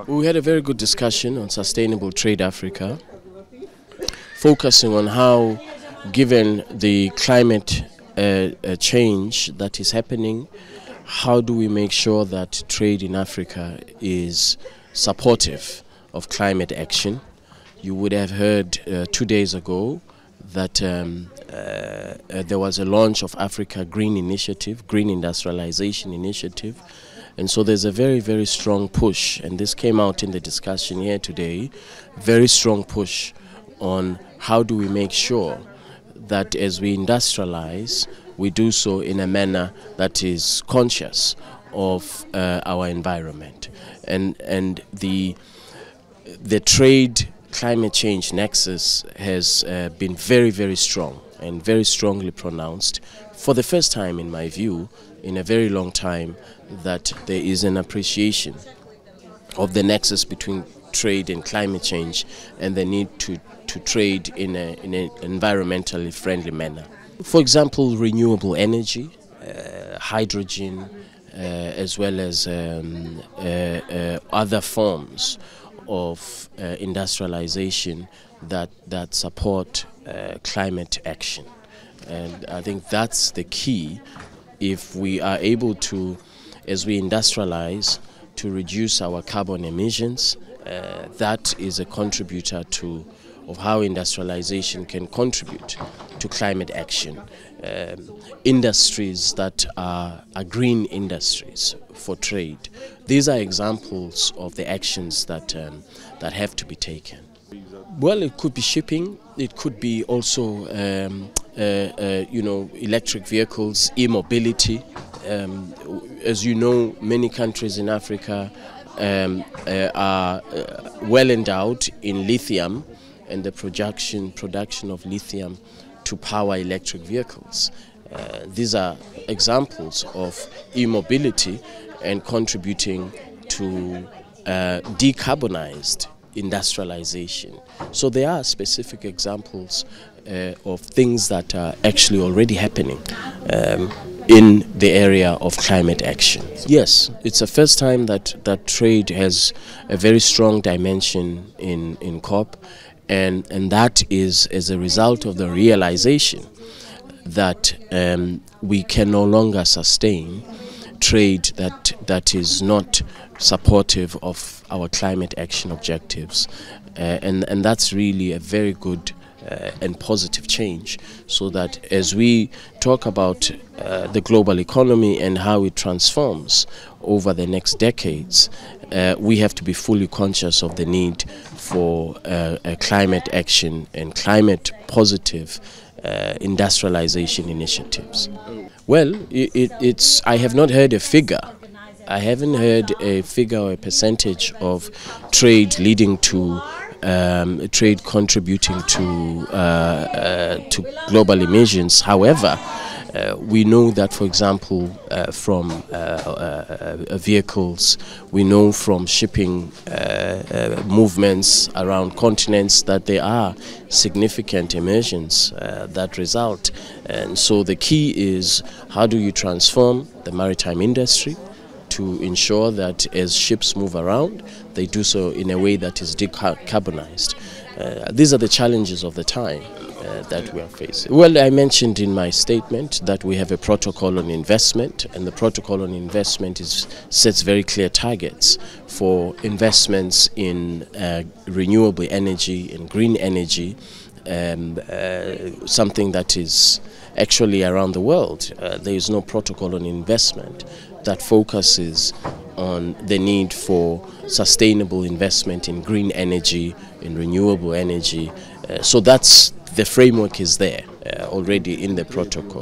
We had a very good discussion on Sustainable Trade Africa, focusing on how, given the climate change that is happening, how do we make sure that trade in Africa is supportive of climate action. You would have heard 2 days ago that there was a launch of Africa Green Initiative, Green Industrialization Initiative. And so there's a very, very strong push, and this came out in the discussion here today, very strong push on how do we make sure that as we industrialize, we do so in a manner that is conscious of our environment. And the trade climate change nexus has been very, very strong and very strongly pronounced for the first time, in my view, in a very long time, that there is an appreciation of the nexus between trade and climate change and the need to trade in an environmentally friendly manner. For example, renewable energy, hydrogen, as well as other forms of industrialization that support climate action. And I think that's the key. If we are able to, as we industrialize, to reduce our carbon emissions, that is a contributor of how industrialization can contribute to climate action. Industries that are green industries for trade. These are examples of the actions that have to be taken. Well, it could be shipping. It could be also electric vehicles, e-mobility. As you know, many countries in Africa are well endowed in lithium and the production of lithium to power electric vehicles. These are examples of e-mobility and contributing to decarbonized industrialization. So there are specific examples of things that are actually already happening in the area of climate action. Yes, it's the first time that trade has a very strong dimension in COP, and that is as a result of the realization that we can no longer sustain trade that is not supportive of our climate action objectives, and that's really a very good and positive change, so that as we talk about the global economy and how it transforms over the next decades, we have to be fully conscious of the need for climate action and climate positive industrialization initiatives. Well, I have not heard a figure. I haven't heard a figure or a percentage of trade leading to trade contributing to global emissions. However, we know that, for example, from vehicles, we know from shipping movements around continents that there are significant emissions that result. And so the key is, how do you transform the maritime industry to ensure that as ships move around, they do so in a way that is decarbonized. These are the challenges of the time that we are facing. Well, I mentioned in my statement that we have a protocol on investment, and the protocol on investment sets very clear targets for investments in renewable energy and green energy, something that is actually around the world. There is no protocol on investment that focuses on the need for sustainable investment in green energy, in renewable energy. So the framework is there already in the protocol.